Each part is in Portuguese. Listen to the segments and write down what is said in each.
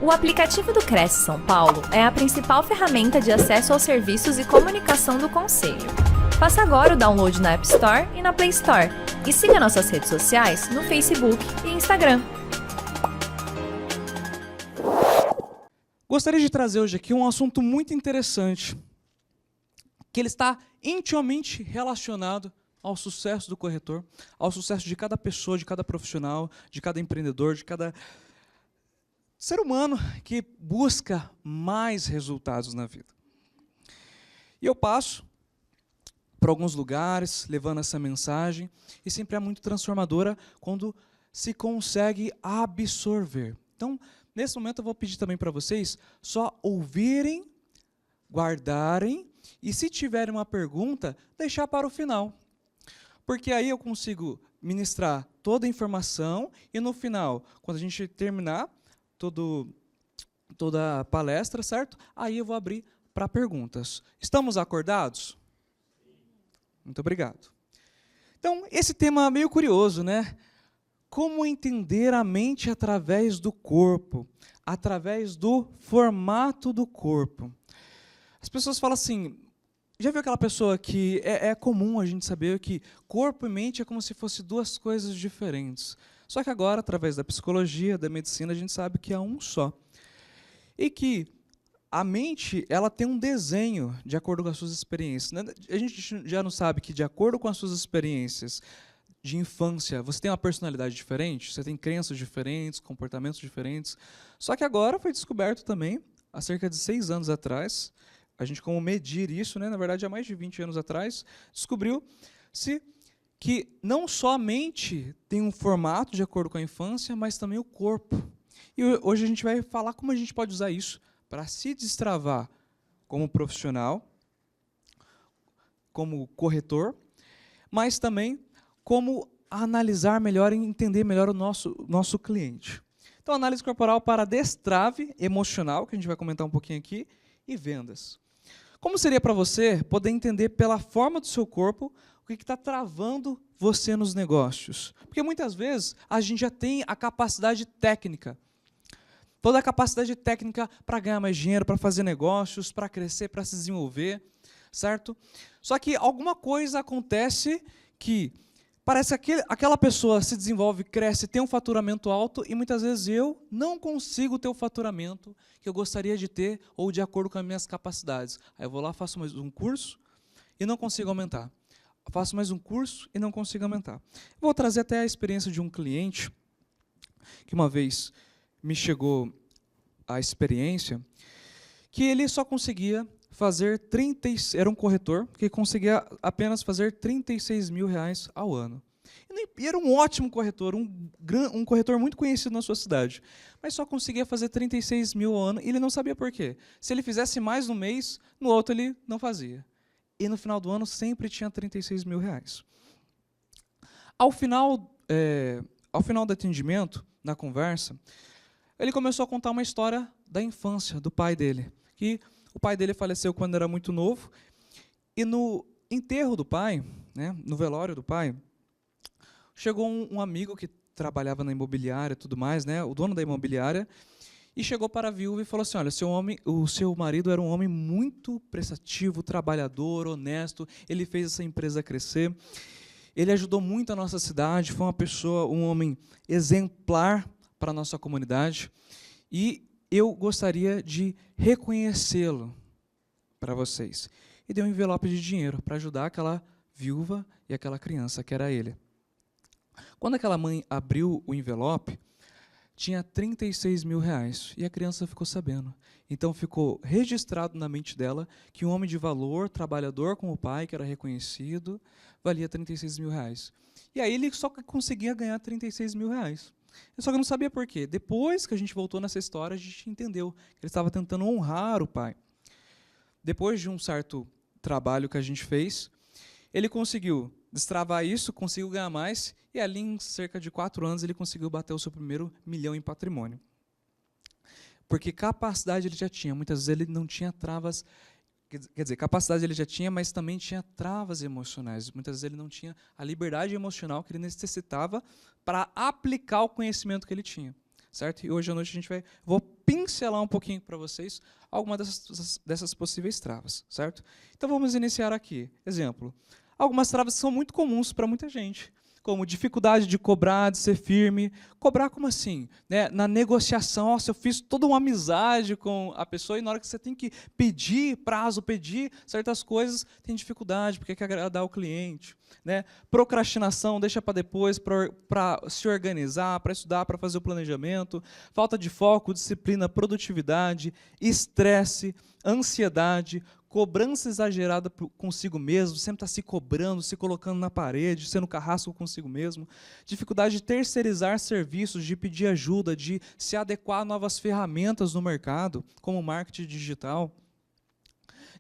O aplicativo do Cresce São Paulo é a principal ferramenta de acesso aos serviços e comunicação do Conselho. Faça agora o download na App Store e na Play Store. E siga nossas redes sociais no Facebook e Instagram. Gostaria de trazer hoje aqui um assunto muito interessante, que ele está intimamente relacionado ao sucesso do corretor, ao sucesso de cada pessoa, de cada profissional, de cada empreendedor, de cada ser humano que busca mais resultados na vida. E eu passo por alguns lugares, levando essa mensagem, e sempre é muito transformadora quando se consegue absorver. Então, nesse momento eu vou pedir também para vocês só ouvirem, guardarem, e se tiverem uma pergunta, deixar para o final. Porque aí eu consigo ministrar toda a informação, e no final, quando a gente terminar toda a palestra, certo? Aí eu vou abrir para perguntas. Estamos acordados? Muito obrigado. Então, esse tema é meio curioso, né? Como entender a mente através do corpo, através do formato do corpo. As pessoas falam assim, já viu aquela pessoa que é comum a gente saber que corpo e mente é como se fossem duas coisas diferentes. Só que agora, através da psicologia, da medicina, a gente sabe que é um só. E que a mente, ela tem um desenho de acordo com as suas experiências. A gente já não sabe que, de acordo com as suas experiências de infância, você tem uma personalidade diferente, você tem crenças diferentes, comportamentos diferentes. Só que agora foi descoberto também, há cerca de 6 anos atrás, a gente como medir isso, né, na verdade há mais de 20 anos atrás, descobriu-se que não só a mente tem um formato de acordo com a infância, mas também o corpo. E hoje a gente vai falar como a gente pode usar isso para se destravar como profissional, como corretor, mas também como analisar melhor e entender melhor o nosso cliente. Então, análise corporal para destrave emocional, que a gente vai comentar um pouquinho aqui, e vendas. Como seria para você poder entender pela forma do seu corpo o que está travando você nos negócios? Porque muitas vezes a gente já tem a capacidade técnica, toda a capacidade técnica para ganhar mais dinheiro, para fazer negócios, para crescer, para se desenvolver, certo? Só que alguma coisa acontece que parece que aquela pessoa se desenvolve, cresce, tem um faturamento alto e muitas vezes eu não consigo ter o faturamento que eu gostaria de ter ou de acordo com as minhas capacidades. Aí eu vou lá, faço mais um curso e não consigo aumentar. Faço mais um curso e não consigo aumentar. Vou trazer até a experiência de um cliente que uma vez me chegou a experiência que ele só conseguia fazer era um corretor que conseguia apenas fazer R$36 mil ao ano. E era um ótimo corretor, um corretor muito conhecido na sua cidade, mas só conseguia fazer 36 mil ao ano e ele não sabia por quê. Se ele fizesse mais no mês, no outro ele não fazia. E no final do ano sempre tinha 36 mil. Ao final do atendimento, na conversa, ele começou a contar uma história da infância do pai dele, que o pai dele faleceu quando era muito novo, e no enterro do pai, né, no velório do pai, chegou um amigo que trabalhava na imobiliária e tudo mais, né, o dono da imobiliária, e chegou para a viúva e falou assim, olha, o seu marido era um homem muito prestativo, trabalhador, honesto, ele fez essa empresa crescer, ele ajudou muito a nossa cidade, foi um homem exemplar para a nossa comunidade, e eu gostaria de reconhecê-lo para vocês. E deu um envelope de dinheiro para ajudar aquela viúva e aquela criança, que era ele. Quando aquela mãe abriu o envelope, tinha 36 mil e a criança ficou sabendo. Então ficou registrado na mente dela que um homem de valor, trabalhador como o pai, que era reconhecido, valia 36 mil. E aí ele só conseguia ganhar 36 mil. Eu só que não sabia por quê. Depois que a gente voltou nessa história, a gente entendeu que ele estava tentando honrar o pai. Depois de um certo trabalho que a gente fez, ele conseguiu destravar isso, conseguiu ganhar mais, e ali em cerca de 4 anos ele conseguiu bater o seu primeiro 1 milhão em patrimônio. Porque capacidade ele já tinha, muitas vezes ele não tinha travas, quer dizer, capacidade ele já tinha, mas também tinha travas emocionais. Muitas vezes ele não tinha a liberdade emocional que ele necessitava para aplicar o conhecimento que ele tinha, certo? E hoje à noite vou pincelar um pouquinho para vocês alguma dessas possíveis travas, certo? Então vamos iniciar aqui. Exemplo. Algumas travas são muito comuns para muita gente, como dificuldade de cobrar, de ser firme. Cobrar como assim? Né? Na negociação, nossa, eu fiz toda uma amizade com a pessoa e na hora que você tem que pedir prazo, pedir certas coisas, tem dificuldade, porque quer agradar o cliente. Né? Procrastinação, deixa para depois, para se organizar, para estudar, para fazer o planejamento. Falta de foco, disciplina, produtividade, estresse, ansiedade, cobrança exagerada consigo mesmo, sempre está se cobrando, se colocando na parede, sendo carrasco consigo mesmo. Dificuldade de terceirizar serviços, de pedir ajuda, de se adequar a novas ferramentas no mercado, como o marketing digital.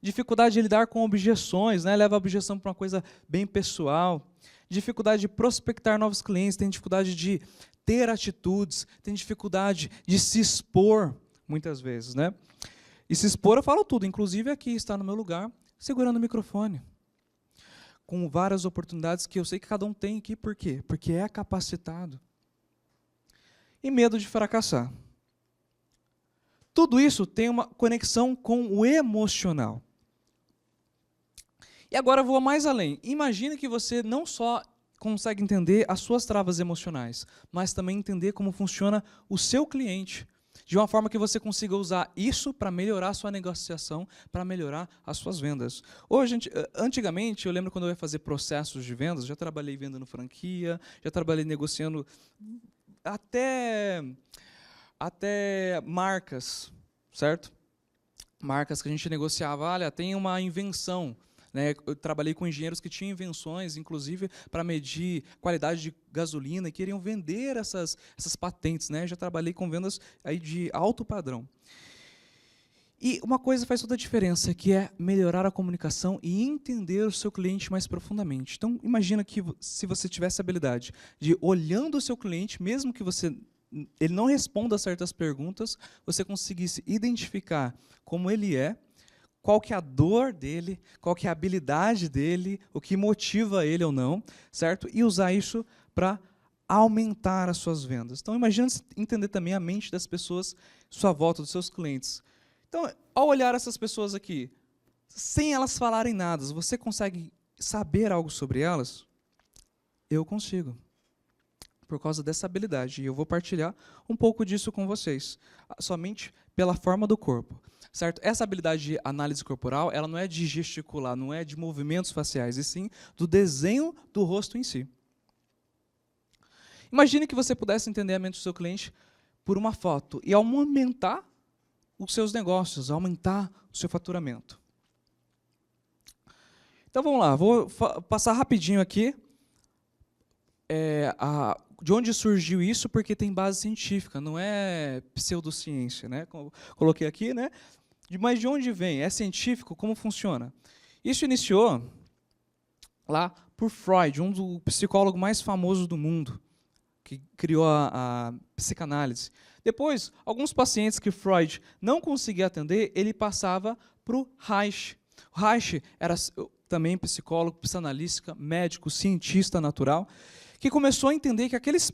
Dificuldade de lidar com objeções, né? Leva a objeção para uma coisa bem pessoal. Dificuldade de prospectar novos clientes, tem dificuldade de ter atitudes, tem dificuldade de se expor, muitas vezes, né? E se expor, eu falo tudo, inclusive aqui, está no meu lugar, segurando o microfone. Com várias oportunidades que eu sei que cada um tem aqui, por quê? Porque é capacitado. E medo de fracassar. Tudo isso tem uma conexão com o emocional. E agora eu vou mais além. Imagine que você não só consegue entender as suas travas emocionais, mas também entender como funciona o seu cliente, de uma forma que você consiga usar isso para melhorar a sua negociação, para melhorar as suas vendas. Hoje, antigamente, eu lembro quando eu ia fazer processos de vendas, já trabalhei vendendo franquia, já trabalhei negociando até marcas, certo? Marcas que a gente negociava, olha, tem uma invenção. Né, eu trabalhei com engenheiros que tinham invenções, inclusive, para medir qualidade de gasolina e queriam vender essas patentes. Né? Já trabalhei com vendas aí de alto padrão. E uma coisa faz toda a diferença, que é melhorar a comunicação e entender o seu cliente mais profundamente. Então, imagina que se você tivesse a habilidade de, olhando o seu cliente, mesmo que ele não responda a certas perguntas, você conseguisse identificar como ele é, qual que é a dor dele, qual que é a habilidade dele, o que motiva ele ou não, certo? E usar isso para aumentar as suas vendas. Então, imagina entender também a mente das pessoas à sua volta, dos seus clientes. Então, ao olhar essas pessoas aqui, sem elas falarem nada, você consegue saber algo sobre elas? Eu consigo, por causa dessa habilidade. E eu vou partilhar um pouco disso com vocês, somente pela forma do corpo. Certo? Essa habilidade de análise corporal, ela não é de gesticular, não é de movimentos faciais, e sim do desenho do rosto em si. Imagine que você pudesse entender a mente do seu cliente por uma foto e aumentar os seus negócios, aumentar o seu faturamento. Então vamos lá, vou passar rapidinho aqui de onde surgiu isso, porque tem base científica, não é pseudociência, né? Como coloquei aqui, né? Mas de onde vem? É científico? Como funciona? Isso iniciou lá por Freud, um dos psicólogos mais famosos do mundo, que criou a psicanálise. Depois, alguns pacientes que Freud não conseguia atender, ele passava para o Reich. O Reich era também psicólogo, psicanalista, médico, cientista natural, que começou a entender que aqueles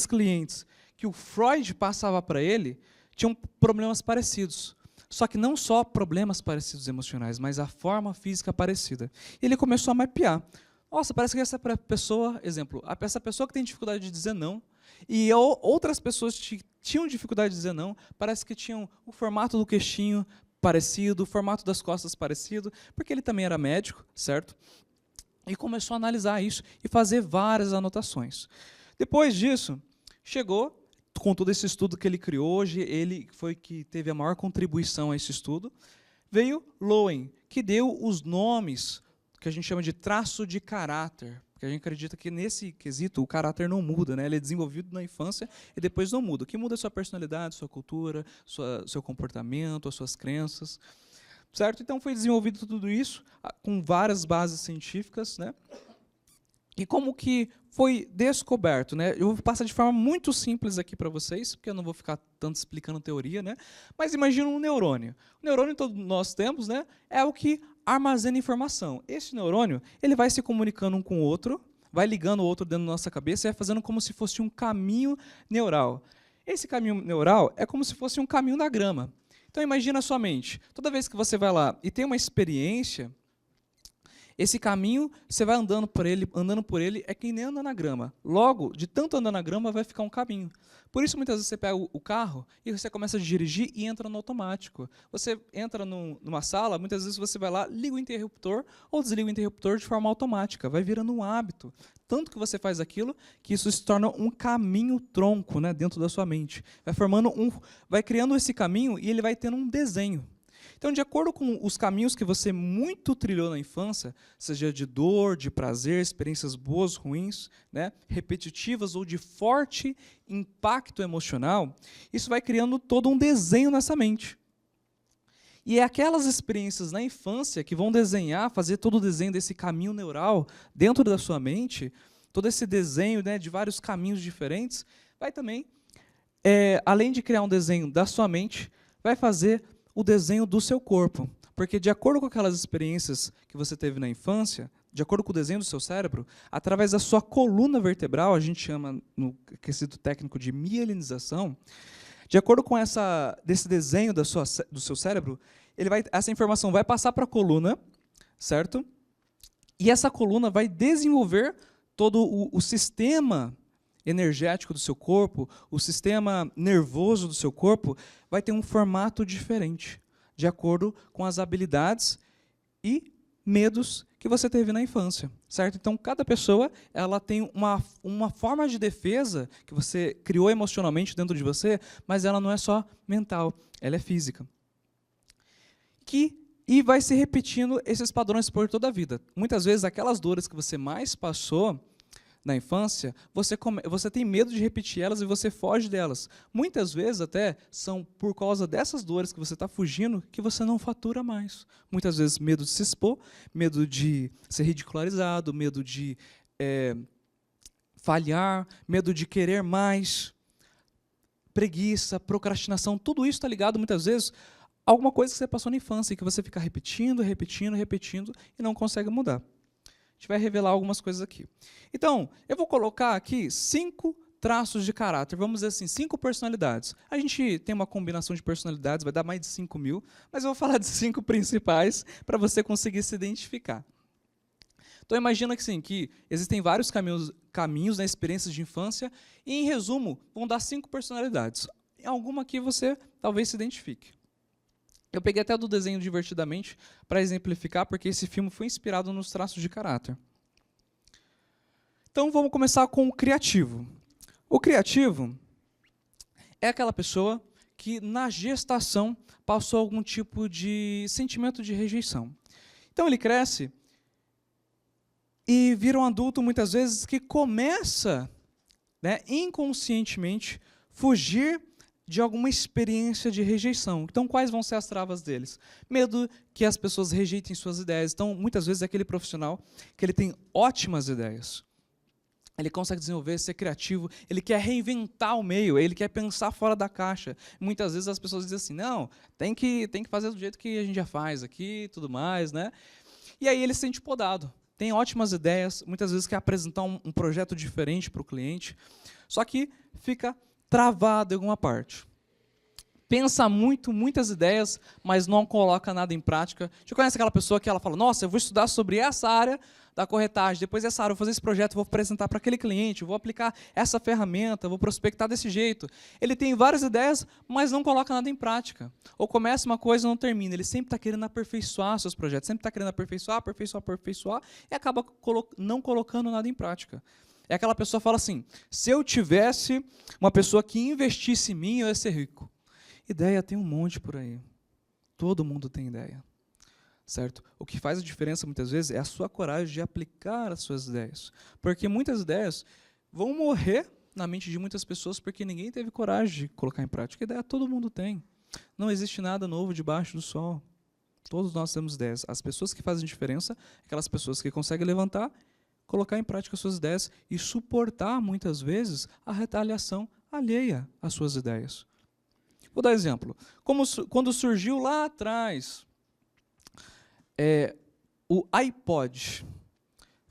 clientes que o Freud passava para ele tinham problemas parecidos. Só que não só problemas parecidos emocionais, mas a forma física parecida. E ele começou a mapear. Nossa, parece que essa pessoa, exemplo, essa pessoa que tem dificuldade de dizer não, e outras pessoas que tinham dificuldade de dizer não, parece que tinham o formato do queixinho parecido, o formato das costas parecido, porque ele também era médico, certo? E começou a analisar isso e fazer várias anotações. Depois disso, chegou, com todo esse estudo que ele criou hoje, ele foi que teve a maior contribuição a esse estudo, veio Lowen, que deu os nomes que a gente chama de traço de caráter, porque a gente acredita que nesse quesito o caráter não muda, né? Ele é desenvolvido na infância e depois não muda. O que muda é a sua personalidade, sua cultura, seu comportamento, as suas crenças. Certo? Então foi desenvolvido tudo isso com várias bases científicas, né? E como que foi descoberto, né? Eu vou passar de forma muito simples aqui para vocês, porque eu não vou ficar tanto explicando teoria, né? Mas imagina um neurônio. O neurônio que todos nós temos, né, é o que armazena informação. Esse neurônio, ele vai se comunicando um com o outro, vai ligando o outro dentro da nossa cabeça e vai fazendo como se fosse um caminho neural. Esse caminho neural é como se fosse um caminho da grama. Então imagina a sua mente. Toda vez que você vai lá e tem uma experiência, esse caminho, você vai andando por ele, é que nem anda na grama. Logo, de tanto andar na grama, vai ficar um caminho. Por isso, muitas vezes, você pega o carro e você começa a dirigir e entra no automático. Você entra numa sala, muitas vezes você vai lá, liga o interruptor ou desliga o interruptor de forma automática. Vai virando um hábito. Tanto que você faz aquilo, que isso se torna um caminho-tronco, né, dentro da sua mente. Vai criando esse caminho e ele vai tendo um desenho. Então, de acordo com os caminhos que você muito trilhou na infância, seja de dor, de prazer, experiências boas, ruins, né, repetitivas ou de forte impacto emocional, isso vai criando todo um desenho nessa mente. E é aquelas experiências na infância que vão fazer todo o desenho desse caminho neural dentro da sua mente, todo esse desenho, né, de vários caminhos diferentes, vai também, além de criar um desenho da sua mente, vai fazer o desenho do seu corpo. Porque, de acordo com aquelas experiências que você teve na infância, de acordo com o desenho do seu cérebro, através da sua coluna vertebral, a gente chama, no quesito técnico, de mielinização, de acordo com desse desenho do seu cérebro, essa informação vai passar para a coluna, certo? E essa coluna vai desenvolver todo o sistema energético do seu corpo, o sistema nervoso do seu corpo, vai ter um formato diferente, de acordo com as habilidades e medos que você teve na infância, certo? Então, cada pessoa ela tem uma forma de defesa que você criou emocionalmente dentro de você, mas ela não é só mental, ela é física. E vai se repetindo esses padrões por toda a vida. Muitas vezes, aquelas dores que você mais passou na infância, você tem medo de repetir elas e você foge delas. Muitas vezes, até, são por causa dessas dores que você está fugindo que você não fatura mais. Muitas vezes, medo de se expor, medo de ser ridicularizado, medo de falhar, medo de querer mais, preguiça, procrastinação, tudo isso está ligado, muitas vezes, a alguma coisa que você passou na infância e que você fica repetindo e não consegue mudar. A gente vai revelar algumas coisas aqui. Então, eu vou colocar aqui 5 traços de caráter, vamos dizer assim, 5 personalidades. A gente tem uma combinação de personalidades, vai dar mais de 5.000, mas eu vou falar de 5 principais para você conseguir se identificar. Então, imagina que, sim, que existem vários caminhos nas experiências de infância e, em resumo, vão dar 5 personalidades. Alguma aqui você talvez se identifique. Eu peguei até do desenho Divertidamente para exemplificar, porque esse filme foi inspirado nos traços de caráter. Então, vamos começar com o criativo. O criativo é aquela pessoa que, na gestação, passou algum tipo de sentimento de rejeição. Então, ele cresce e vira um adulto, muitas vezes, que começa, né, inconscientemente, fugir de alguma experiência de rejeição. Então, quais vão ser as travas deles? Medo que as pessoas rejeitem suas ideias. Então, muitas vezes, é aquele profissional que ele tem ótimas ideias. Ele consegue desenvolver, ser criativo, ele quer reinventar o meio, ele quer pensar fora da caixa. Muitas vezes as pessoas dizem assim, não, tem que fazer do jeito que a gente já faz aqui, tudo mais, né? E aí ele se sente podado. Tem ótimas ideias, muitas vezes quer apresentar um projeto diferente para o cliente, só que fica travado em alguma parte. Pensa muitas ideias, mas não coloca nada em prática. Você conhece aquela pessoa que ela fala, nossa, eu vou estudar sobre essa área da corretagem, depois dessa área eu vou fazer esse projeto, vou apresentar para aquele cliente, vou aplicar essa ferramenta, vou prospectar desse jeito. Ele tem várias ideias, mas não coloca nada em prática. Ou começa uma coisa e não termina. Ele sempre está querendo aperfeiçoar seus projetos, sempre está querendo aperfeiçoar, e acaba não colocando nada em prática. É aquela pessoa que fala assim, se eu tivesse uma pessoa que investisse em mim, eu ia ser rico. Ideia tem um monte por aí. Todo mundo tem ideia. Certo? O que faz a diferença, muitas vezes, é a sua coragem de aplicar as suas ideias. Porque muitas ideias vão morrer na mente de muitas pessoas porque ninguém teve coragem de colocar em prática. Ideia todo mundo tem. Não existe nada novo debaixo do sol. Todos nós temos ideias. As pessoas que fazem diferença, aquelas pessoas que conseguem levantar, colocar em prática as suas ideias e suportar, muitas vezes, a retaliação alheia às suas ideias. Vou dar exemplo. Quando surgiu lá atrás o iPod,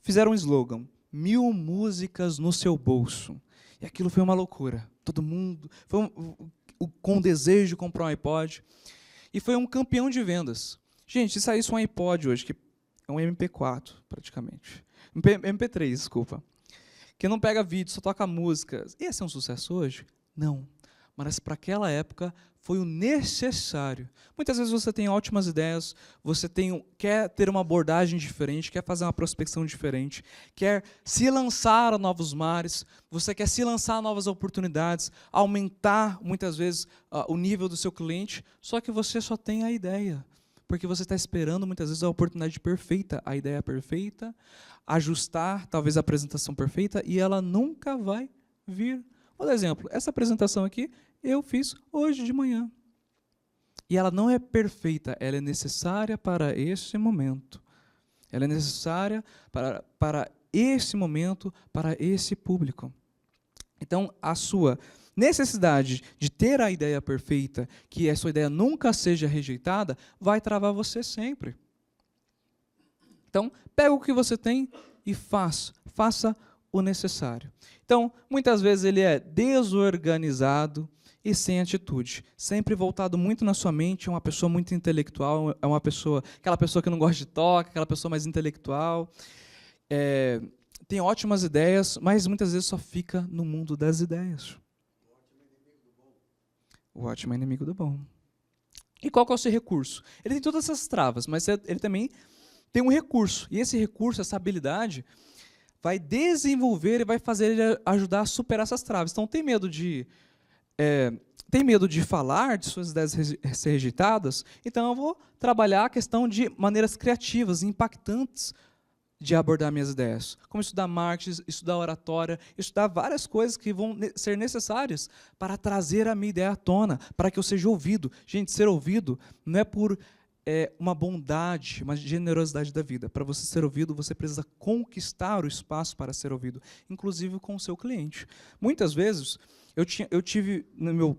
fizeram um slogan, 1000 músicas no seu bolso. E aquilo foi uma loucura. todo mundo, com desejo de comprar um iPod, e foi um campeão de vendas. Gente, se saísse um iPod hoje, que é um MP4, praticamente, MP3, desculpa, que não pega vídeo, só toca música, ia ser um sucesso hoje? Não. Mas para aquela época foi o necessário. Muitas vezes você tem ótimas ideias, você quer ter uma abordagem diferente, quer fazer uma prospecção diferente, quer se lançar a novos mares, você quer se lançar a novas oportunidades, aumentar, muitas vezes, o nível do seu cliente, só que você só tem a ideia, porque você está esperando, muitas vezes, a oportunidade perfeita, a ideia perfeita, ajustar, talvez, a apresentação perfeita, e ela nunca vai vir. Por exemplo, essa apresentação aqui, eu fiz hoje de manhã. E ela não é perfeita, ela é necessária para esse momento. Ela é necessária para esse momento, para esse público. Então, a sua necessidade de ter a ideia perfeita, que a sua ideia nunca seja rejeitada, vai travar você sempre. Então, pega o que você tem e faça o necessário. Então, muitas vezes ele é desorganizado e sem atitude, sempre voltado muito na sua mente, é uma pessoa muito intelectual, é aquela pessoa que não gosta de toque, aquela pessoa mais intelectual, tem ótimas ideias, mas muitas vezes só fica no mundo das ideias. O ótimo é inimigo do bom. E qual que é o seu recurso? Ele tem todas essas travas, mas ele também tem um recurso, e esse recurso, essa habilidade, vai desenvolver e vai fazer ele ajudar a superar essas travas. Então, tem medo de falar, de suas ideias ser rejeitadas? Então, eu vou trabalhar a questão de maneiras criativas, impactantes de abordar minhas ideias. Como estudar marketing, estudar oratória, estudar várias coisas que vão ser necessárias para trazer a minha ideia à tona, para que eu seja ouvido. Gente, ser ouvido não é por uma bondade, uma generosidade da vida. Para você ser ouvido, você precisa conquistar o espaço para ser ouvido, inclusive com o seu cliente. Muitas vezes, eu tive no meu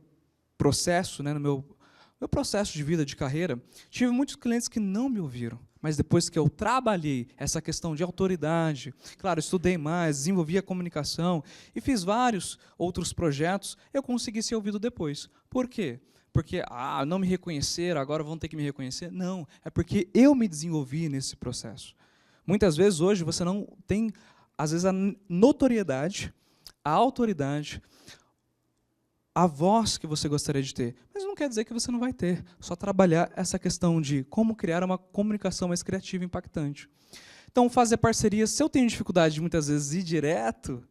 processo, no meu processo de vida, de carreira, tive muitos clientes que não me ouviram, mas depois que eu trabalhei essa questão de autoridade, claro, estudei mais, desenvolvi a comunicação e fiz vários outros projetos, eu consegui ser ouvido depois. Por quê? Porque não me reconheceram, agora vão ter que me reconhecer. Não, é porque eu me desenvolvi nesse processo. Muitas vezes, hoje, você não tem, às vezes, a notoriedade, a autoridade, a voz que você gostaria de ter. Mas não quer dizer que você não vai ter. Só trabalhar essa questão de como criar uma comunicação mais criativa e impactante. Então, fazer parcerias. Se eu tenho dificuldade, muitas vezes, de ir direto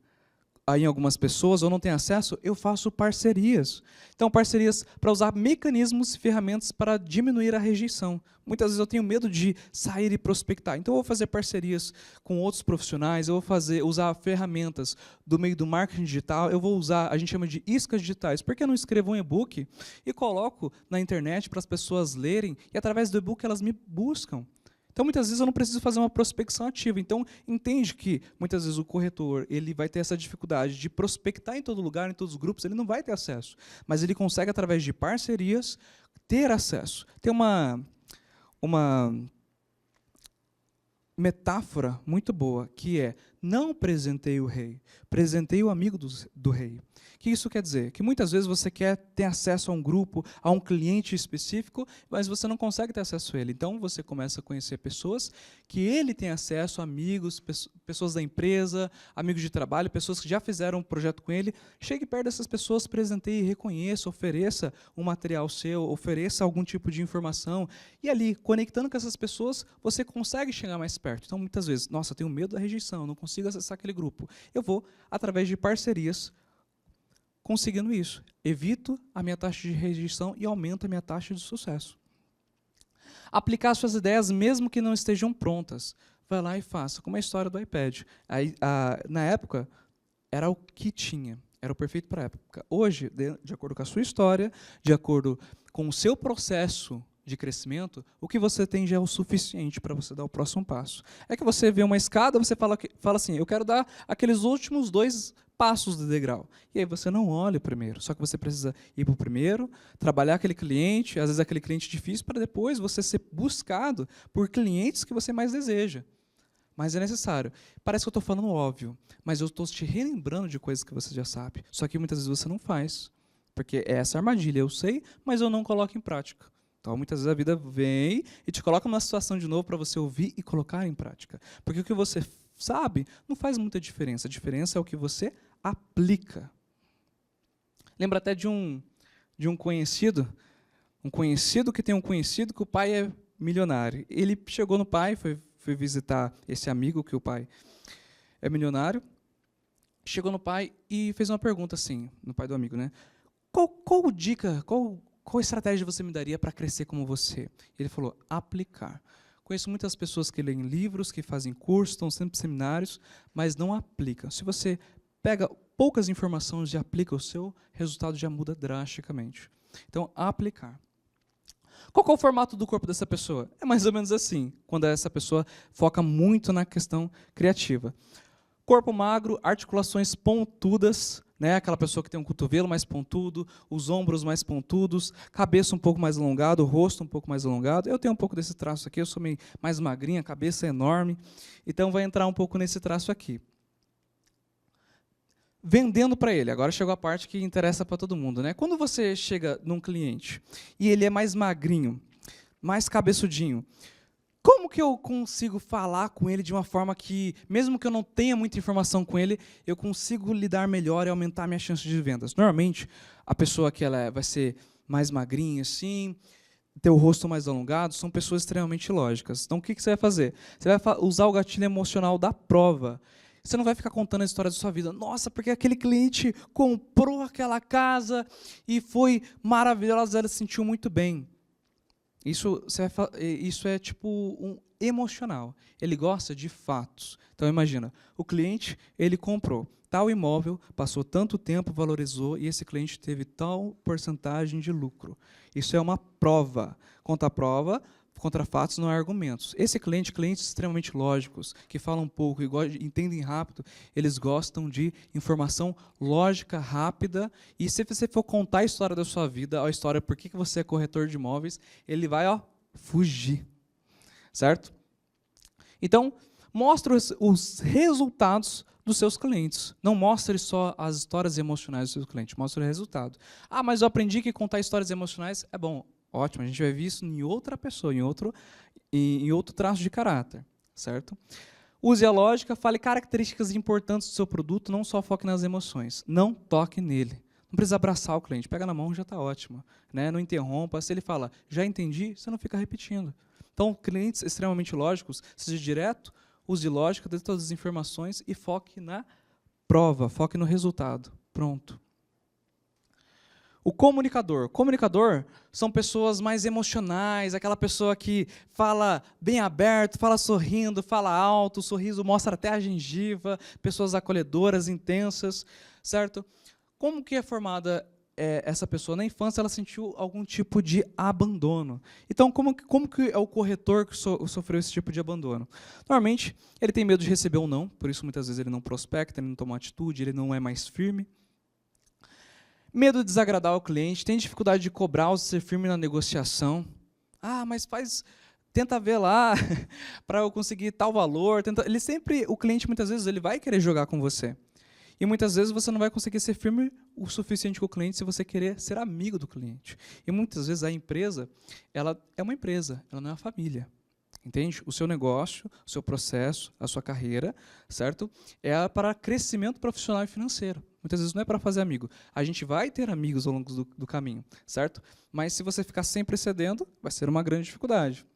em algumas pessoas, ou não tenho acesso, eu faço parcerias. Então, parcerias para usar mecanismos e ferramentas para diminuir a rejeição. Muitas vezes eu tenho medo de sair e prospectar. Então, eu vou fazer parcerias com outros profissionais, eu vou usar ferramentas do meio do marketing digital, eu vou usar, a gente chama de iscas digitais. Por que eu não escrevo um e-book e coloco na internet para as pessoas lerem, e através do e-book elas me buscam? Então, muitas vezes, eu não preciso fazer uma prospecção ativa. Então, entende que, muitas vezes, o corretor ele vai ter essa dificuldade de prospectar em todo lugar, em todos os grupos, ele não vai ter acesso. Mas ele consegue, através de parcerias, ter acesso. Tem uma metáfora muito boa, que é: não presentei o rei, presentei o amigo do rei. O que isso quer dizer? Que muitas vezes você quer ter acesso a um grupo, a um cliente específico, mas você não consegue ter acesso a ele. Então, você começa a conhecer pessoas que ele tem acesso, amigos, pessoas da empresa, amigos de trabalho, pessoas que já fizeram um projeto com ele. Chegue perto dessas pessoas, presenteie, reconheça, ofereça um material seu, ofereça algum tipo de informação. E ali, conectando com essas pessoas, você consegue chegar mais perto. Então, muitas vezes, nossa, eu tenho medo da rejeição, não consigo acessar aquele grupo. Eu vou, através de parcerias, conseguindo isso. Evito a minha taxa de rejeição e aumento a minha taxa de sucesso. Aplicar suas ideias mesmo que não estejam prontas. Vai lá e faça, como a história do iPad. Na época, era o que tinha. Era o perfeito para a época. Hoje, de acordo com a sua história, de acordo com o seu processo de crescimento, o que você tem já é o suficiente para você dar o próximo passo. É que você vê uma escada, você fala assim, eu quero dar aqueles últimos 2 passos do degrau. E aí você não olha o primeiro, só que você precisa ir para o primeiro, trabalhar aquele cliente, às vezes aquele cliente difícil, para depois você ser buscado por clientes que você mais deseja. mas é necessário. Parece que eu estou falando óbvio, mas eu estou te relembrando de coisas que você já sabe. Só que muitas vezes você não faz, porque é essa armadilha, eu sei, mas eu não coloco em prática. Então, muitas vezes a vida vem e te coloca numa situação de novo para você ouvir e colocar em prática. Porque o que você sabe não faz muita diferença. A diferença é o que você aplica. Lembra até de um conhecido que tem um conhecido que o pai é milionário. Ele chegou no pai, foi visitar esse amigo que o pai é milionário, chegou no pai e fez uma pergunta assim, no pai do amigo, né? Qual dica, qual estratégia você me daria para crescer como você? Ele falou, aplicar. Conheço muitas pessoas que leem livros, que fazem cursos, estão sempre em seminários, mas não aplicam. Se você pega poucas informações e aplica, o seu resultado já muda drasticamente. Então, aplicar. Qual é o formato do corpo dessa pessoa? É mais ou menos assim, quando essa pessoa foca muito na questão criativa. Corpo magro, articulações pontudas, né? Aquela pessoa que tem um cotovelo mais pontudo, os ombros mais pontudos, cabeça um pouco mais alongada, o rosto um pouco mais alongado. Eu tenho um pouco desse traço aqui, eu sou meio mais magrinha, a cabeça é enorme, então vai entrar um pouco nesse traço aqui. Vendendo para ele, agora chegou a parte que interessa para todo mundo, né? Quando você chega num cliente e ele é mais magrinho, mais cabeçudinho, como que eu consigo falar com ele de uma forma que, mesmo que eu não tenha muita informação com ele, eu consigo lidar melhor e aumentar a minha chance de vendas? Normalmente, a pessoa que ela vai ser mais magrinha, assim, ter o rosto mais alongado, são pessoas extremamente lógicas. Então, o que você vai fazer? Você vai usar o gatilho emocional da prova. Você não vai ficar contando a história da sua vida. Nossa, porque aquele cliente comprou aquela casa e foi maravilhosa, ela se sentiu muito bem. Isso é tipo um emocional. Ele gosta de fatos. Então, imagina, o cliente, ele comprou tal imóvel, passou tanto tempo, valorizou, e esse cliente teve tal porcentagem de lucro. Isso é uma prova. Contra fatos não há argumentos. Clientes extremamente lógicos, que falam pouco e entendem rápido, eles gostam de informação lógica, rápida, e se você for contar a história da sua vida, a história por que você é corretor de imóveis, ele vai fugir. Certo? Então, mostre os resultados dos seus clientes. Não mostre só as histórias emocionais dos seus clientes, mostre o resultado. Ah, mas eu aprendi que contar histórias emocionais é bom. Ótimo, a gente vai ver isso em outra pessoa, em outro traço de caráter, certo? Use a lógica, fale características importantes do seu produto, não só foque nas emoções. Não toque nele. Não precisa abraçar o cliente, pega na mão já está ótimo. Né? Não interrompa, se ele fala, já entendi, você não fica repetindo. Então, clientes extremamente lógicos, seja direto, use lógica, dê todas as informações e foque na prova, foque no resultado. Pronto. O comunicador. Comunicador são pessoas mais emocionais, aquela pessoa que fala bem aberto, fala sorrindo, fala alto, o sorriso mostra até a gengiva, pessoas acolhedoras, intensas, certo? Como que é formada essa pessoa? Na infância ela sentiu algum tipo de abandono. Então, como que é o corretor que sofreu esse tipo de abandono? Normalmente, ele tem medo de receber um não, por isso muitas vezes ele não prospecta, ele não toma atitude, ele não é mais firme. Medo de desagradar o cliente, tem dificuldade de cobrar ou ser firme na negociação. Ah, mas tenta ver lá para eu conseguir tal valor. O cliente muitas vezes ele vai querer jogar com você. E muitas vezes você não vai conseguir ser firme o suficiente com o cliente se você querer ser amigo do cliente. E muitas vezes a empresa, ela é uma empresa, ela não é uma família. Entende? O seu negócio, o seu processo, a sua carreira, certo? É para crescimento profissional e financeiro. Muitas vezes não é para fazer amigo. A gente vai ter amigos ao longo do caminho, certo? Mas se você ficar sempre cedendo, vai ser uma grande dificuldade.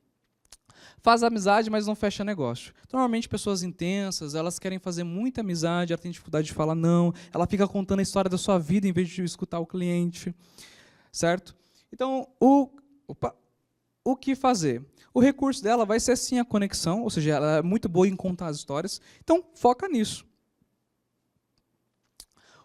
Faz amizade, mas não fecha negócio. Normalmente, pessoas intensas, elas querem fazer muita amizade, ela tem dificuldade de falar não, ela fica contando a história da sua vida em vez de escutar o cliente, certo? Então, o que fazer? O recurso dela vai ser sim a conexão, ou seja, ela é muito boa em contar as histórias, então foca nisso.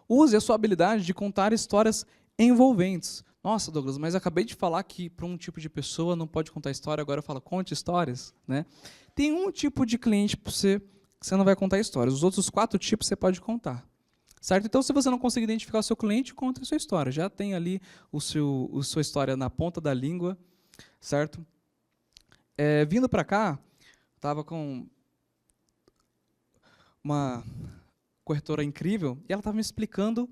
Use a sua habilidade de contar histórias envolventes. Nossa, Douglas, mas eu acabei de falar que para um tipo de pessoa não pode contar história, agora eu falo, conte histórias. Né? Tem um tipo de cliente para você que você não vai contar histórias, os outros 4 tipos você pode contar. Certo? Então, se você não conseguir identificar o seu cliente, conta a sua história. Já tem ali a sua história na ponta da língua, certo? Vindo para cá, estava com uma corretora incrível, e ela estava me explicando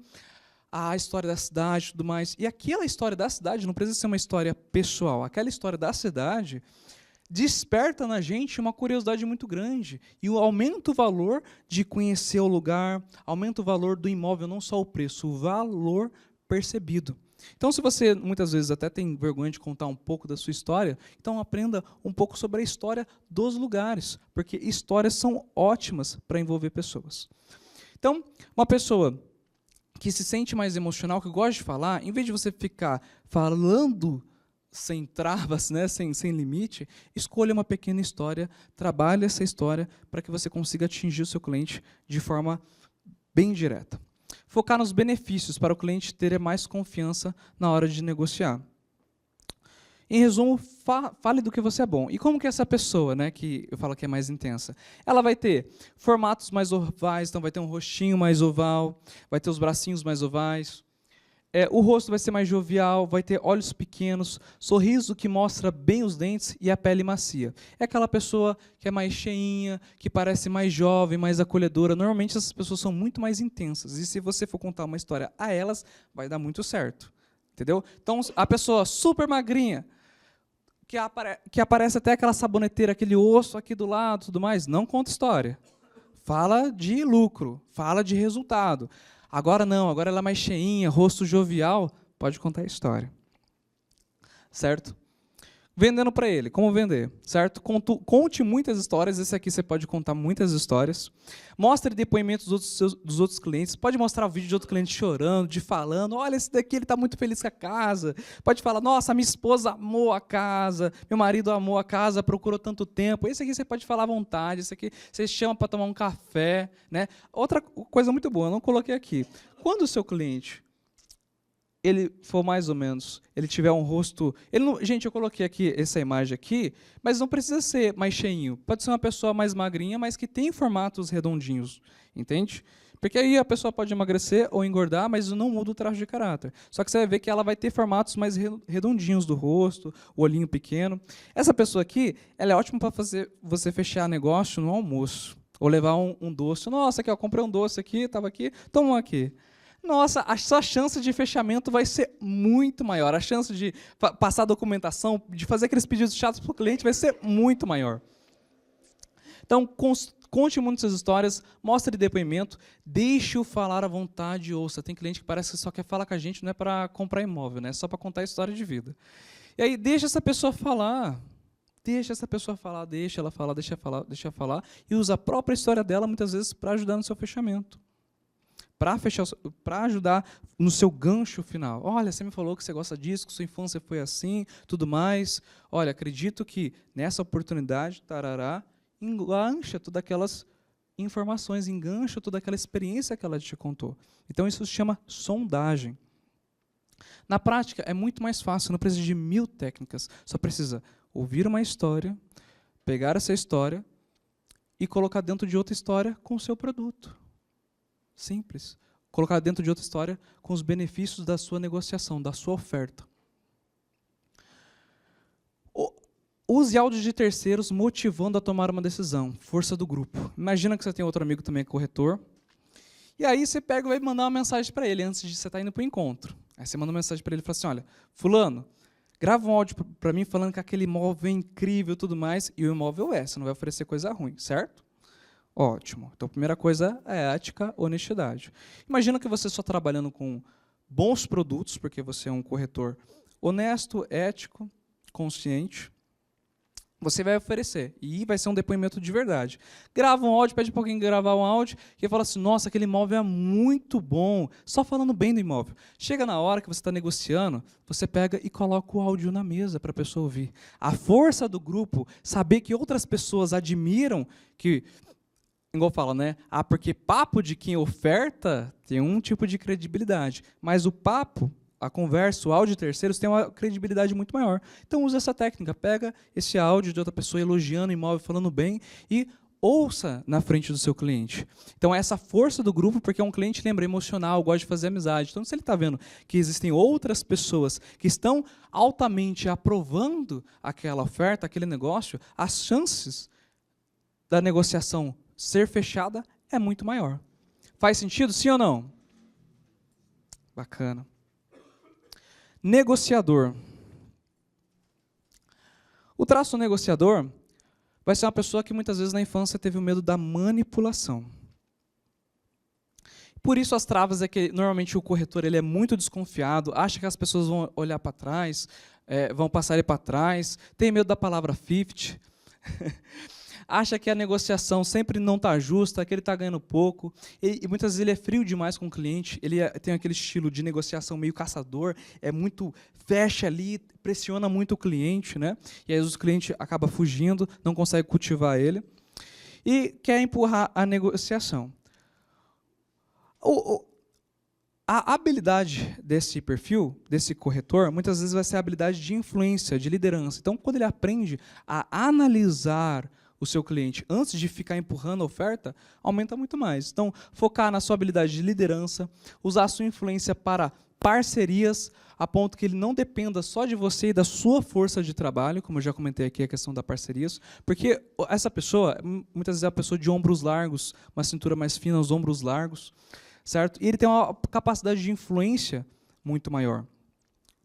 a história da cidade e tudo mais. E aquela história da cidade não precisa ser uma história pessoal. Aquela história da cidade desperta na gente uma curiosidade muito grande e aumenta o valor de conhecer o lugar, aumenta o valor do imóvel, não só o preço, o valor percebido. Então, se você muitas vezes até tem vergonha de contar um pouco da sua história, então aprenda um pouco sobre a história dos lugares, porque histórias são ótimas para envolver pessoas. Então, uma pessoa que se sente mais emocional, que gosta de falar, em vez de você ficar falando sem travas, né, sem limite, escolha uma pequena história, trabalhe essa história para que você consiga atingir o seu cliente de forma bem direta. Focar nos benefícios para o cliente ter mais confiança na hora de negociar. Em resumo, fale do que você é bom. E como que essa pessoa, né, que eu falo que é mais intensa, ela vai ter formatos mais ovais, então vai ter um rostinho mais oval, vai ter os bracinhos mais ovais, o rosto vai ser mais jovial, vai ter olhos pequenos, sorriso que mostra bem os dentes e a pele macia. É aquela pessoa que é mais cheinha, que parece mais jovem, mais acolhedora. Normalmente essas pessoas são muito mais intensas. E se você for contar uma história a elas, vai dar muito certo. Entendeu? Então, a pessoa super magrinha, que aparece até aquela saboneteira, aquele osso aqui do lado, tudo mais, não conta história. Fala de lucro, fala de resultado. Agora não, agora ela é mais cheinha, rosto jovial, pode contar a história. Certo? Vendendo para ele, como vender, certo? Conte muitas histórias, esse aqui você pode contar muitas histórias. Mostre depoimentos dos outros clientes, pode mostrar o vídeo de outro cliente chorando, falando, olha, esse daqui ele está muito feliz com a casa. Pode falar, nossa, minha esposa amou a casa, meu marido amou a casa, procurou tanto tempo. Esse aqui você pode falar à vontade, esse aqui você chama para tomar um café. Né? Outra coisa muito boa, eu não coloquei aqui. Quando o seu cliente ele for mais ou menos, ele tiver um rosto... gente, eu coloquei aqui essa imagem aqui, mas não precisa ser mais cheinho. Pode ser uma pessoa mais magrinha, mas que tem formatos redondinhos, entende? Porque aí a pessoa pode emagrecer ou engordar, mas não muda o traço de caráter. Só que você vai ver que ela vai ter formatos mais redondinhos do rosto, o olhinho pequeno. Essa pessoa aqui, ela é ótima para fazer você fechar negócio no almoço, ou levar um doce. Nossa, aqui, ó, comprei um doce aqui, estava aqui, toma um aqui. Nossa, a sua chance de fechamento vai ser muito maior. A chance de passar a documentação, de fazer aqueles pedidos chatos para o cliente vai ser muito maior. Então, conte muitas histórias, mostre depoimento, deixe-o falar à vontade e ouça. Tem cliente que parece que só quer falar com a gente, não é para comprar imóvel, né? É só para contar a história de vida. E aí, deixa essa pessoa falar. Deixa essa pessoa falar, deixa ela falar, deixa ela falar. E usa a própria história dela, muitas vezes, para ajudar no seu fechamento. Para ajudar no seu gancho final. Olha, você me falou que você gosta disso, que sua infância foi assim, tudo mais. Olha, acredito que nessa oportunidade, tarará, engancha todas aquelas informações, engancha toda aquela experiência que ela te contou. Então, isso se chama sondagem. Na prática, é muito mais fácil, não precisa de 1000 técnicas. Só precisa ouvir uma história, pegar essa história e colocar dentro de outra história com o seu produto. Simples. Colocar dentro de outra história com os benefícios da sua negociação, da sua oferta. Use áudios de terceiros motivando a tomar uma decisão. Força do grupo. Imagina que você tem outro amigo também que é corretor. E aí você pega e vai mandar uma mensagem para ele antes de você estar indo para o encontro. Aí você manda uma mensagem para ele e fala assim, olha, fulano, grava um áudio para mim falando que aquele imóvel é incrível e tudo mais, e o imóvel você não vai oferecer coisa ruim, certo? Ótimo. Então, a primeira coisa é ética, honestidade. Imagina que você só trabalhando com bons produtos, porque você é um corretor honesto, ético, consciente, você vai oferecer. E vai ser um depoimento de verdade. Grava um áudio, pede para alguém gravar um áudio, e fala assim, nossa, aquele imóvel é muito bom, só falando bem do imóvel. Chega na hora que você está negociando, você pega e coloca o áudio na mesa para a pessoa ouvir. A força do grupo, saber que outras pessoas admiram, que... igual fala, né? Ah, porque papo de quem oferta tem um tipo de credibilidade. Mas o papo, a conversa, o áudio de terceiros tem uma credibilidade muito maior. Então, usa essa técnica. Pega esse áudio de outra pessoa elogiando o imóvel, falando bem, e ouça na frente do seu cliente. Então, essa força do grupo, porque é um cliente, lembra, emocional, gosta de fazer amizade. Então, se ele está vendo que existem outras pessoas que estão altamente aprovando aquela oferta, aquele negócio, as chances da negociação ser fechada é muito maior. Faz sentido, sim ou não? Bacana. Negociador. O traço negociador vai ser uma pessoa que muitas vezes na infância teve o medo da manipulação. Por isso as travas é que normalmente o corretor ele é muito desconfiado, acha que as pessoas vão olhar para trás, vão passar ele para trás, tem medo da palavra 50, acha que a negociação sempre não está justa, que ele está ganhando pouco, e muitas vezes ele é frio demais com o cliente, ele tem aquele estilo de negociação meio caçador, fecha ali, pressiona muito o cliente, né? E aí os clientes acabam fugindo, não conseguem cultivar ele, e quer empurrar a negociação. A habilidade desse perfil, desse corretor, muitas vezes vai ser a habilidade de influência, de liderança. Então, quando ele aprende a analisar o seu cliente antes de ficar empurrando a oferta, aumenta muito mais. Então, focar na sua habilidade de liderança, usar a sua influência para parcerias, a ponto que ele não dependa só de você e da sua força de trabalho, como eu já comentei aqui a questão da parcerias, porque essa pessoa, muitas vezes é uma pessoa de ombros largos, uma cintura mais fina, os ombros largos, certo? E ele tem uma capacidade de influência muito maior.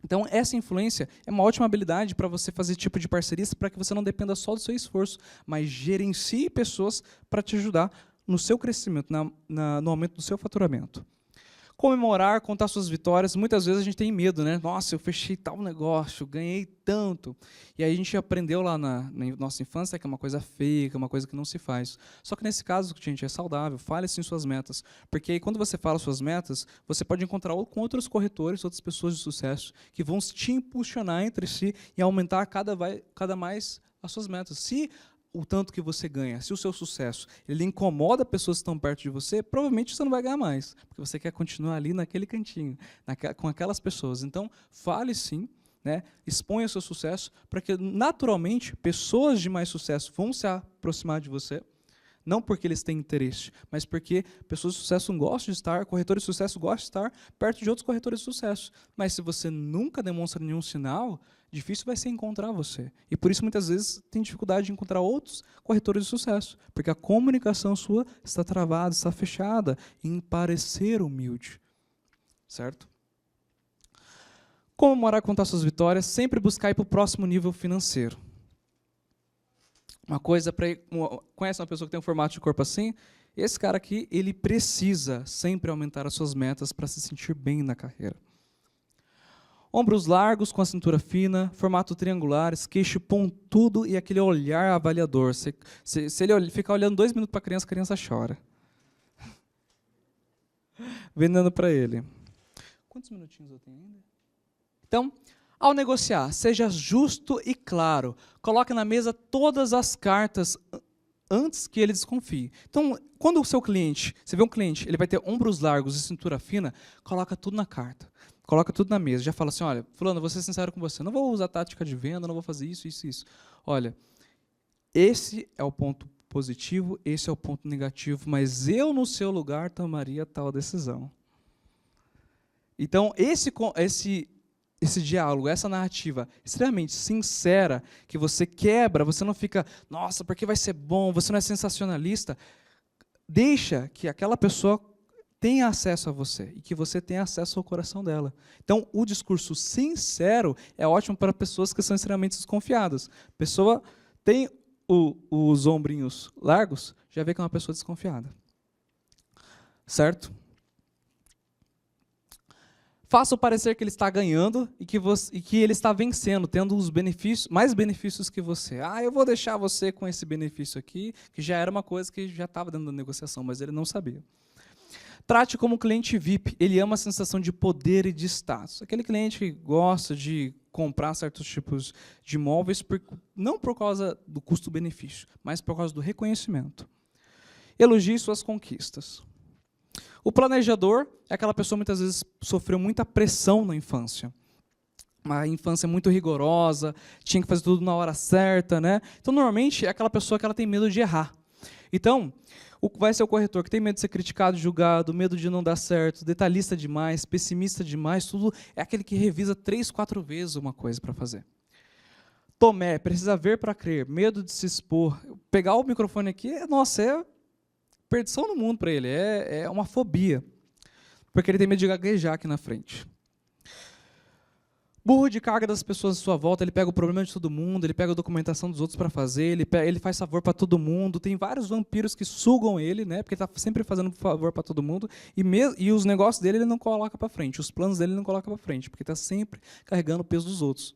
Então, essa influência é uma ótima habilidade para você fazer tipo de parcerias, para que você não dependa só do seu esforço, mas gerencie pessoas para te ajudar no seu crescimento, no aumento do seu faturamento. Comemorar, contar suas vitórias. Muitas vezes a gente tem medo, né? Nossa, eu fechei tal negócio, ganhei tanto. E aí a gente aprendeu lá na nossa infância que é uma coisa feia, que é uma coisa que não se faz. Só que nesse caso, gente, é saudável. Fale sim suas metas. Porque aí, quando você fala suas metas, você pode encontrar com outros corretores, outras pessoas de sucesso, que vão te impulsionar entre si e aumentar cada mais as suas metas. Se o tanto que você ganha, se o seu sucesso ele incomoda pessoas que estão perto de você, provavelmente você não vai ganhar mais, porque você quer continuar ali naquele cantinho, com aquelas pessoas. Então, fale sim, né? Exponha o seu sucesso, para que, naturalmente, pessoas de mais sucesso vão se aproximar de você, não porque eles têm interesse, mas porque pessoas de sucesso gostam de estar, corretores de sucesso gostam de estar perto de outros corretores de sucesso. Mas se você nunca demonstra nenhum sinal, difícil vai ser encontrar você. E por isso, muitas vezes, tem dificuldade de encontrar outros corretores de sucesso, porque a comunicação sua está travada, está fechada em parecer humilde. Certo? Comemorar, contar suas vitórias, sempre buscar ir para o próximo nível financeiro. Uma coisa, conhece uma pessoa que tem um formato de corpo assim? Esse cara aqui, ele precisa sempre aumentar as suas metas para se sentir bem na carreira. Ombros largos, com a cintura fina, formato triangular, queixo pontudo e aquele olhar avaliador. Se ele ficar olhando 2 minutos para a criança chora. Vendendo para ele. Quantos minutinhos eu tenho ainda? Então, ao negociar, seja justo e claro. Coloque na mesa todas as cartas antes que ele desconfie. Então, quando o seu cliente, você vê um cliente, ele vai ter ombros largos e cintura fina, coloca tudo na carta. Coloca tudo na mesa. Já fala assim, olha, fulano, vou ser sincero com você, não vou usar tática de venda, não vou fazer isso, isso, isso. Olha, esse é o ponto positivo, esse é o ponto negativo, mas eu, no seu lugar, tomaria tal decisão. Então, esse diálogo, essa narrativa extremamente sincera, que você quebra, você não fica, nossa, porque vai ser bom, você não é sensacionalista, deixa que aquela pessoa tenha acesso a você e que você tenha acesso ao coração dela. Então, o discurso sincero é ótimo para pessoas que são extremamente desconfiadas. A pessoa tem os ombrinhos largos, já vê que é uma pessoa desconfiada. Certo? Faça parecer que ele está ganhando e que ele está vencendo, tendo os benefícios, mais benefícios que você. Ah, eu vou deixar você com esse benefício aqui, que já era uma coisa que já estava dentro da negociação, mas ele não sabia. Trate como cliente VIP. Ele ama a sensação de poder e de status. Aquele cliente que gosta de comprar certos tipos de imóveis, não por causa do custo-benefício, mas por causa do reconhecimento. Elogie suas conquistas. O planejador é aquela pessoa que muitas vezes sofreu muita pressão na infância. Uma infância muito rigorosa, tinha que fazer tudo na hora certa, né? Então, normalmente, é aquela pessoa que ela tem medo de errar. Então, vai ser o corretor que tem medo de ser criticado, julgado, medo de não dar certo, detalhista demais, pessimista demais, tudo é aquele que revisa 3, 4 vezes uma coisa para fazer. Tomé, precisa ver para crer, medo de se expor. Pegar o microfone aqui, nossa, perdição no mundo para ele, é uma fobia, porque ele tem medo de gaguejar aqui na frente. Burro de carga das pessoas à sua volta, ele pega o problema de todo mundo, ele pega a documentação dos outros para fazer, ele faz favor para todo mundo. Tem vários vampiros que sugam ele, né, porque ele está sempre fazendo favor para todo mundo, e os negócios dele ele não coloca para frente, os planos dele ele não coloca para frente, porque está sempre carregando o peso dos outros.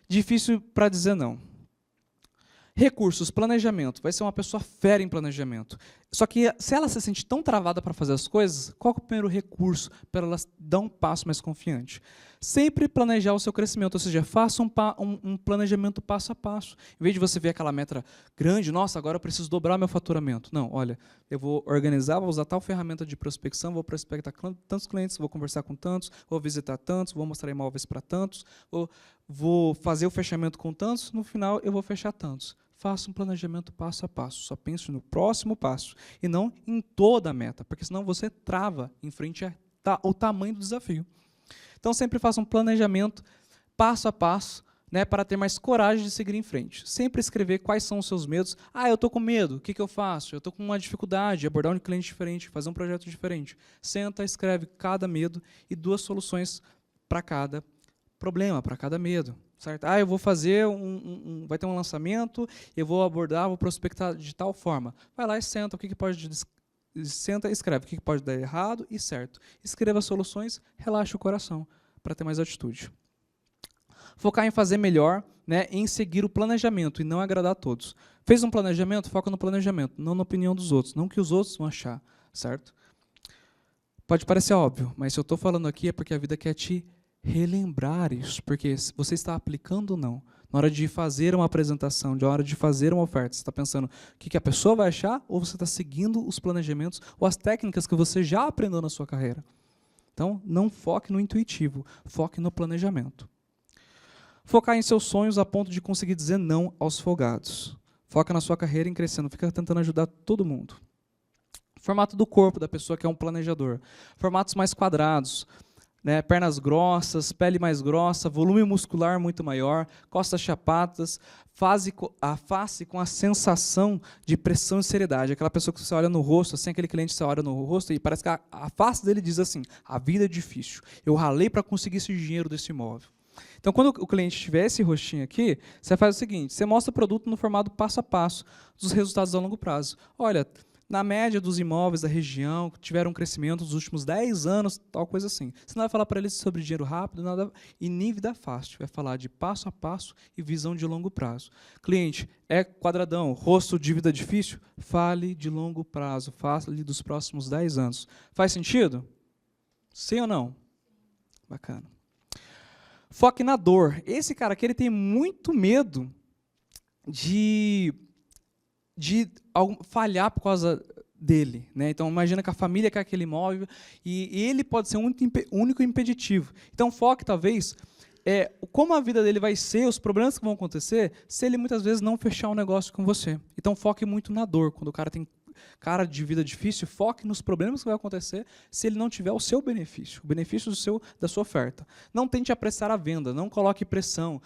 Difícil para dizer não. Recursos, planejamento. Vai ser uma pessoa fera em planejamento. Só que, se ela se sente tão travada para fazer as coisas, qual é o primeiro recurso para ela dar um passo mais confiante? Sempre planejar o seu crescimento, ou seja, faça um planejamento passo a passo. Em vez de você ver aquela meta grande, nossa, agora eu preciso dobrar meu faturamento. Não, olha, eu vou organizar, vou usar tal ferramenta de prospecção, vou prospectar tantos clientes, vou conversar com tantos, vou visitar tantos, vou mostrar imóveis para tantos, vou fazer o fechamento com tantos, no final eu vou fechar tantos. Faça um planejamento passo a passo, só pense no próximo passo e não em toda a meta, porque senão você trava em frente ao tamanho do desafio. Então, sempre faça um planejamento passo a passo, né, para ter mais coragem de seguir em frente. Sempre escrever quais são os seus medos. Ah, eu estou com medo, o que eu faço? Eu estou com uma dificuldade, abordar um cliente diferente, fazer um projeto diferente. Senta, escreve cada medo e 2 soluções para cada problema, para cada medo. Certo? Ah, eu vou fazer vai ter um lançamento, eu vou abordar, vou prospectar de tal forma. Vai lá e senta, senta e escreve o que pode dar errado e certo. Escreva soluções, relaxe o coração, para ter mais atitude. Focar em fazer melhor, né, em seguir o planejamento e não agradar a todos. Fez um planejamento? Foca no planejamento, não na opinião dos outros, não que os outros vão achar, certo? Pode parecer óbvio, mas se eu estou falando aqui é porque a vida quer te relembrar isso, porque você está aplicando ou não. Na hora de fazer uma apresentação, na hora de fazer uma oferta, você está pensando o que a pessoa vai achar, ou você está seguindo os planejamentos ou as técnicas que você já aprendeu na sua carreira. Então, não foque no intuitivo, foque no planejamento. Focar em seus sonhos a ponto de conseguir dizer não aos folgados. Foca na sua carreira em crescendo, fica tentando ajudar todo mundo. Formato do corpo da pessoa que é um planejador. Formatos mais quadrados, né, pernas grossas, pele mais grossa, volume muscular muito maior, costas chapadas, a face com a sensação de pressão e seriedade. Aquela pessoa que você olha no rosto, assim, aquele cliente que você olha no rosto e parece que a face dele diz assim, a vida é difícil, eu ralei para conseguir esse dinheiro desse imóvel. Então, quando o cliente tiver esse rostinho aqui, você faz o seguinte, você mostra o produto no formato passo a passo dos resultados a longo prazo. Olha, na média dos imóveis da região, que tiveram um crescimento nos últimos 10 anos, tal coisa assim. Você não vai falar para eles sobre dinheiro rápido, nada, e nem vida fácil. Vai falar de passo a passo e visão de longo prazo. Cliente, é quadradão, rosto de vida difícil? Fale de longo prazo, fale dos próximos 10 anos. Faz sentido? Sim ou não? Bacana. Foque na dor. Esse cara aqui ele tem muito medo de falhar por causa dele, né? Então, imagina que a família quer aquele imóvel e ele pode ser o único impeditivo. Então, foque, talvez, como a vida dele vai ser, os problemas que vão acontecer, se ele muitas vezes não fechar um negócio com você. Então, foque muito na dor. Quando o cara tem cara de vida difícil, foque nos problemas que vai acontecer se ele não tiver o seu benefício, o benefício da sua oferta. Não tente apressar a venda, não coloque pressão,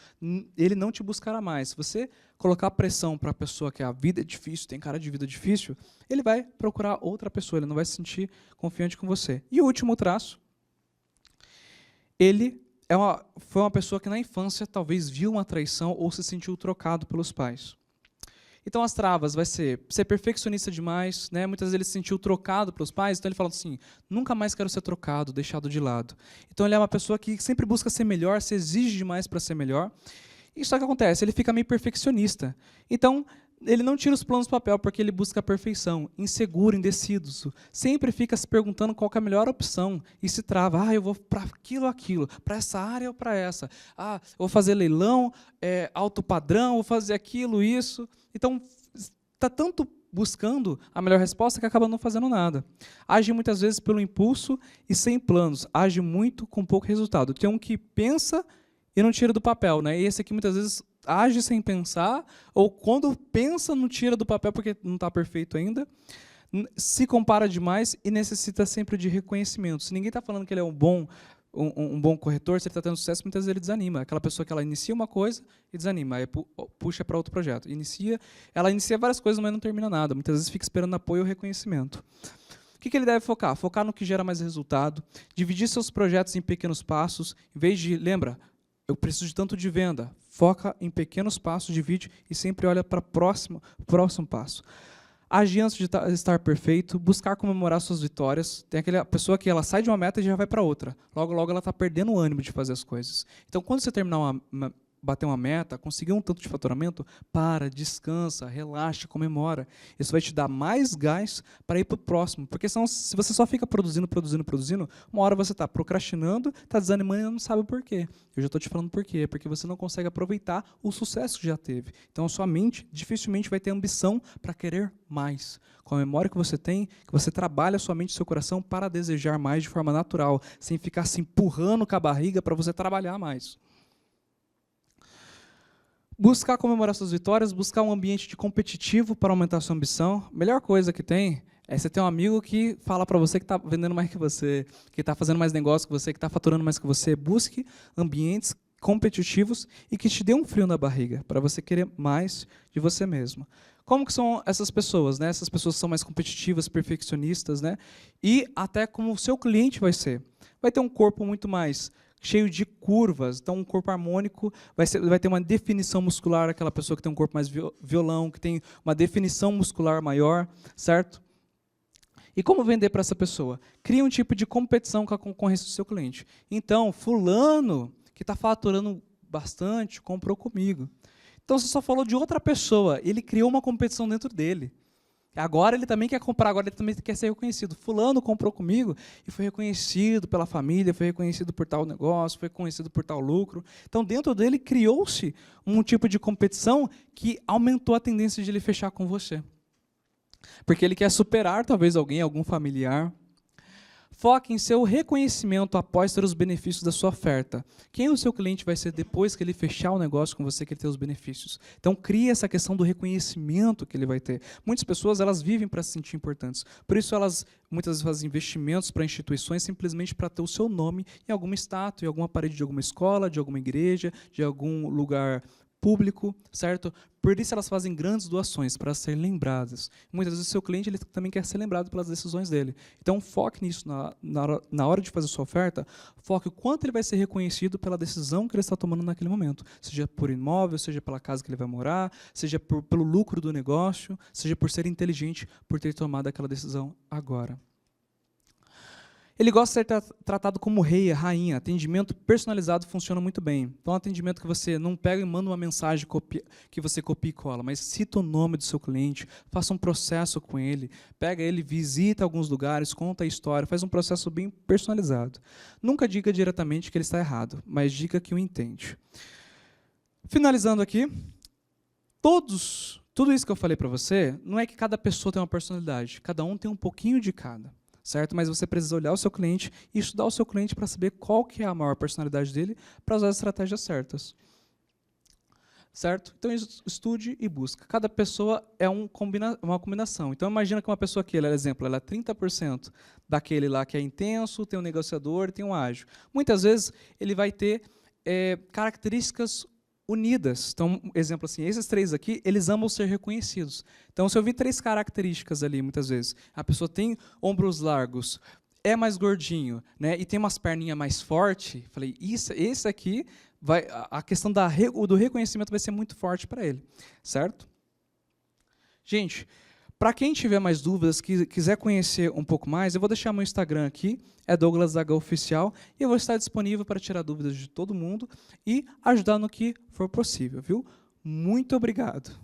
ele não te buscará mais. Se você colocar pressão para a pessoa que a vida é difícil, tem cara de vida difícil, ele vai procurar outra pessoa, ele não vai se sentir confiante com você. E o último traço, ele foi uma pessoa que na infância talvez viu uma traição ou se sentiu trocado pelos pais. Então, as travas vai ser perfeccionista demais, né? Muitas vezes ele se sentiu trocado pelos pais, então ele fala assim, nunca mais quero ser trocado, deixado de lado. Então, ele é uma pessoa que sempre busca ser melhor, se exige demais para ser melhor. E só que acontece, ele fica meio perfeccionista. Então, ele não tira os planos do papel porque ele busca a perfeição, inseguro, indeciso. Sempre fica se perguntando qual que é a melhor opção e se trava. Eu vou para aquilo, para essa área ou para essa. Eu vou fazer leilão, alto padrão, vou fazer aquilo, isso. Então, está tanto buscando a melhor resposta que acaba não fazendo nada. Age muitas vezes pelo impulso e sem planos. Age muito com pouco resultado. Tem um que pensa e não tira do papel, né? E esse aqui muitas vezes age sem pensar, ou quando pensa não tira do papel porque não está perfeito ainda, se compara demais e necessita sempre de reconhecimento. Se ninguém está falando que ele é um bom um bom corretor, se ele está tendo sucesso, muitas vezes ele desanima. Aquela pessoa que ela inicia uma coisa e desanima, aí puxa para outro projeto. Ela inicia várias coisas, mas não termina nada. Muitas vezes fica esperando apoio ou reconhecimento. O que ele deve focar? Focar no que gera mais resultado, dividir seus projetos em pequenos passos, em vez de, lembra, eu preciso de tanto de venda, foca em pequenos passos, divide e sempre olha para o próximo passo. Agir antes de estar perfeito, buscar comemorar suas vitórias. Tem aquela pessoa que ela sai de uma meta e já vai para outra. Logo, logo ela está perdendo o ânimo de fazer as coisas. Então, quando você terminar bater uma meta, conseguir um tanto de faturamento, para, descansa, relaxa, comemora. Isso vai te dar mais gás para ir para o próximo. Porque senão, se você só fica produzindo, uma hora você está procrastinando, está desanimando e não sabe o porquê. Eu já estou te falando por quê. Porque você não consegue aproveitar o sucesso que já teve. Então, a sua mente dificilmente vai ter ambição para querer mais. Com a memória que você tem, que você trabalha a sua mente e seu coração para desejar mais de forma natural, sem ficar se empurrando com a barriga para você trabalhar mais. Buscar comemorar suas vitórias, buscar um ambiente de competitivo para aumentar sua ambição. A melhor coisa que tem é você ter um amigo que fala para você que está vendendo mais que você, que está fazendo mais negócio que você, que está faturando mais que você. Busque ambientes competitivos e que te dê um frio na barriga, para você querer mais de você mesmo. Como que são essas pessoas, né? Essas pessoas são mais competitivas, perfeccionistas, né? E até como o seu cliente vai ser. Vai ter um corpo muito mais cheio de curvas, então um corpo harmônico vai ter uma definição muscular, aquela pessoa que tem um corpo mais violão, que tem uma definição muscular maior, certo? E como vender para essa pessoa? Cria um tipo de competição com a concorrência do seu cliente. Então, fulano, que está faturando bastante, comprou comigo. Então, você só falou de outra pessoa, ele criou uma competição dentro dele. Agora ele também quer comprar, agora ele também quer ser reconhecido. Fulano comprou comigo e foi reconhecido pela família, foi reconhecido por tal negócio, foi reconhecido por tal lucro. Então, dentro dele, criou-se um tipo de competição que aumentou a tendência de ele fechar com você. Porque ele quer superar, talvez, alguém, algum familiar. Foque em seu reconhecimento após ter os benefícios da sua oferta. Quem o seu cliente vai ser depois que ele fechar o negócio com você, que ele ter os benefícios? Então, crie essa questão do reconhecimento que ele vai ter. Muitas pessoas, elas vivem para se sentir importantes. Por isso, elas muitas vezes fazem investimentos para instituições simplesmente para ter o seu nome em alguma estátua, em alguma parede de alguma escola, de alguma igreja, de algum lugar público, certo? Por isso elas fazem grandes doações para serem lembradas. Muitas vezes o seu cliente ele também quer ser lembrado pelas decisões dele. Então foque nisso na hora de fazer sua oferta, foque o quanto ele vai ser reconhecido pela decisão que ele está tomando naquele momento. Seja por imóvel, seja pela casa que ele vai morar, seja pelo lucro do negócio, seja por ser inteligente, por ter tomado aquela decisão agora. Ele gosta de ser tratado como rei, rainha. Atendimento personalizado funciona muito bem. Então, atendimento que você não pega e manda uma mensagem que você copia e cola, mas cita o nome do seu cliente, faça um processo com ele, pega ele, visita alguns lugares, conta a história, faz um processo bem personalizado. Nunca diga diretamente que ele está errado, mas diga que o entende. Finalizando aqui, tudo isso que eu falei para você, não é que cada pessoa tem uma personalidade, cada um tem um pouquinho de cada. Certo? Mas você precisa olhar o seu cliente e estudar o seu cliente para saber qual que é a maior personalidade dele para usar as estratégias certas. Certo? Então, estude e busca. Cada pessoa é uma combinação. Então, imagina que uma pessoa aqui, exemplo, ela é 30% daquele lá que é intenso, tem um negociador, tem um ágil. Muitas vezes, ele vai ter características unidas. Então, exemplo assim, esses três aqui, eles amam ser reconhecidos. Então, se eu vi 3 características ali, muitas vezes, a pessoa tem ombros largos, é mais gordinho, né, e tem umas perninhas mais fortes, falei, esse aqui, a questão do reconhecimento vai ser muito forte para ele, certo? Gente, para quem tiver mais dúvidas, quiser conhecer um pouco mais, eu vou deixar meu Instagram aqui, é Douglas H Oficial, e eu vou estar disponível para tirar dúvidas de todo mundo e ajudar no que for possível, viu? Muito obrigado.